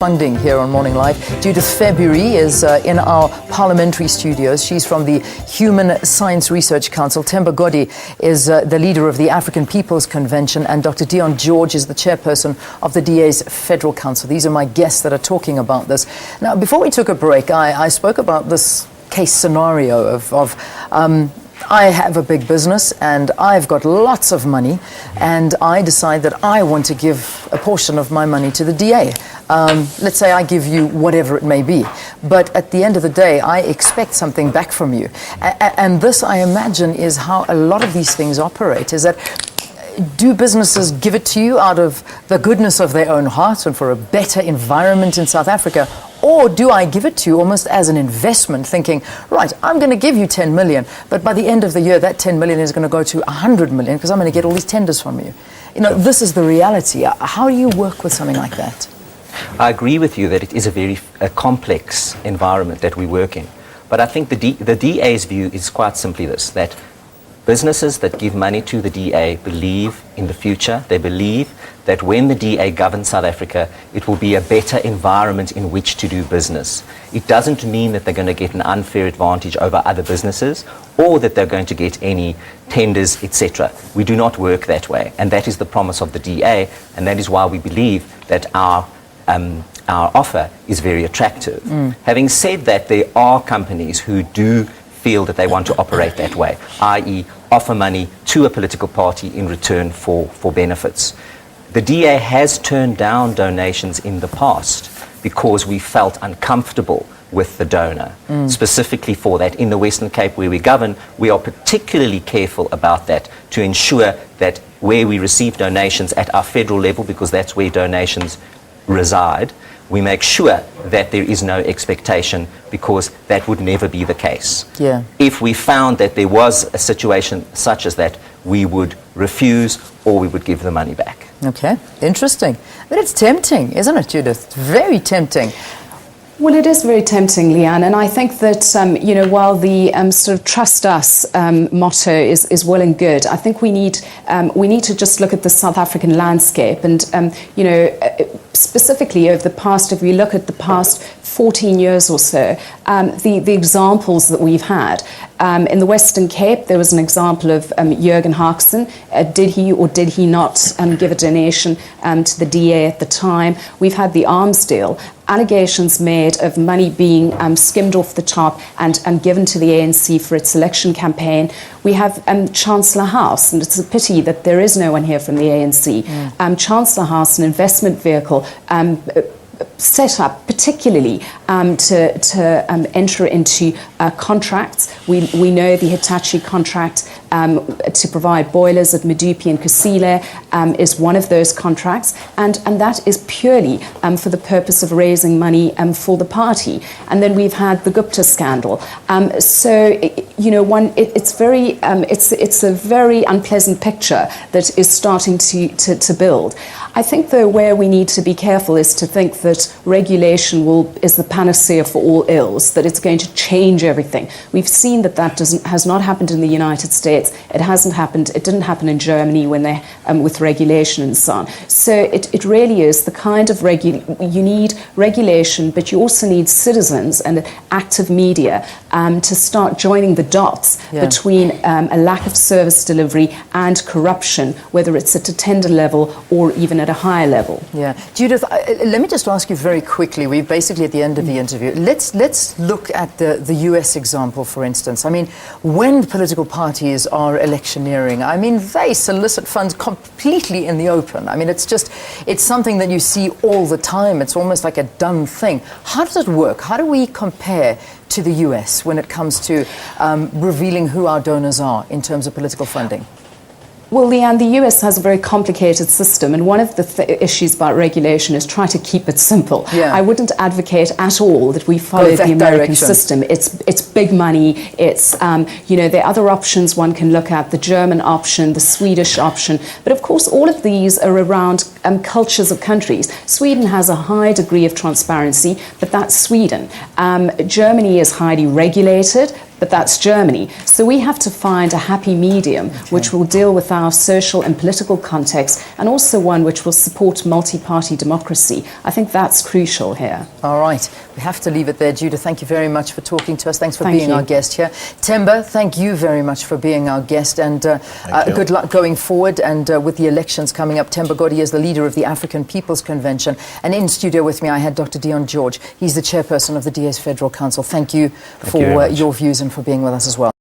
Funding here on Morning Live. Judith February is in our parliamentary studios. She's from the Human Science Research Council. Themba Godi is the leader of the African People's Convention, and Dr. Dion George is the chairperson of the DA's Federal Council. These are my guests that are talking about this. Now, before we took a break, I spoke about this case scenario of I have a big business and I've got lots of money, and I decide that I want to give a portion of my money to the DA. Let's say I give you whatever it may be, but at the end of the day, I expect something back from you. And this, I imagine, is how a lot of these things operate, is that do businesses give it to you out of the goodness of their own hearts and for a better environment in South Africa? Or do I give it to you almost as an investment, thinking, right, I'm going to give you 10 million, but by the end of the year, that 10 million is going to go to 100 million because I'm going to get all these tenders from you. You know, this is the reality. How do you work with something like that? I agree with you that it is a very complex environment that we work in. But I think the DA's view is quite simply this, that businesses that give money to the DA believe in the future. They believe that when the DA governs South Africa, it will be a better environment in which to do business. It doesn't mean that they're going to get an unfair advantage over other businesses or that they're going to get any tenders, etc. We do not work that way, and that is the promise of the DA, and that is why we believe that our offer is very attractive. Having said that, there are companies who do feel that they want to operate that way, i.e. offer money to a political party in return for benefits. The DA has turned down donations in the past because we felt uncomfortable with the donor, specifically for that. In the Western Cape where we govern, we are particularly careful about that to ensure that where we receive donations at our federal level, because that's where donations reside, we make sure that there is no expectation, because that would never be the case. Yeah. If we found that there was a situation such as that, we would refuse or we would give the money back. Okay, interesting. But it's tempting, isn't it, Judith? Very tempting. Well, it is very tempting, Leanne, and I think that, while the sort of trust us motto is well and good, I think we need to just look at the South African landscape and, specifically over the past, if we look at the past 14 years or so, the examples that we've had. In the Western Cape, there was an example of Jürgen Haaksen. Did he or did he not give a donation to the DA at the time? We've had the arms deal. Allegations made of money being skimmed off the top and given to the ANC for its election campaign. We have Chancellor House, and it's a pity that there is no one here from the ANC. Chancellor House, an investment vehicle set up particularly to enter into contracts. We know the Hitachi contract to provide boilers at Medupi and Kusile is one of those contracts, and that is purely for the purpose of raising money for the party. And then we've had the Gupta scandal. It's a very unpleasant picture that is starting to build. I think, though, where we need to be careful is to think that regulation is the panacea for all ills, that it's going to change everything. We've seen that has not happened in the United States. It didn't happen in Germany when they with regulation and so on. So it really is the kind of you need regulation, but you also need citizens and active media to start joining the dots between a lack of service delivery and corruption, whether it's at a tender level or even at a higher level. Yeah. Judith, let me just ask you very quickly. We're basically at the end of the interview. Let's look at the US example, for instance. I mean, when political parties are electioneering, I mean, they solicit funds completely in the open. I mean, it's something that you see all the time. It's almost like a done thing. How does it work? How do we compare to the US when it comes to revealing who our donors are in terms of political funding? Well, Leanne, the US has a very complicated system, and one of the issues about regulation is try to keep it simple. I wouldn't advocate at all that we follow the American system. It's big money. It's there are other options one can look at: the German option, the Swedish option. But of course, all of these are around cultures of countries. Sweden has a high degree of transparency, but that's Sweden. Germany is highly regulated, but that's Germany. So we have to find a happy medium which will deal with our social and political context, and also one which will support multi-party democracy. I think that's crucial here. All right. We have to leave it there. Judith, thank you very much for talking to us. Thanks for Thank being you. our guest here. Themba, thank you very much for being our guest, and good luck going forward and with the elections coming up. Themba Godi is the leader of the African People's Convention, and in studio with me I had Dr. Dion George. He's the chairperson of the DA's Federal Council. Thank you for your views and for being with us as well.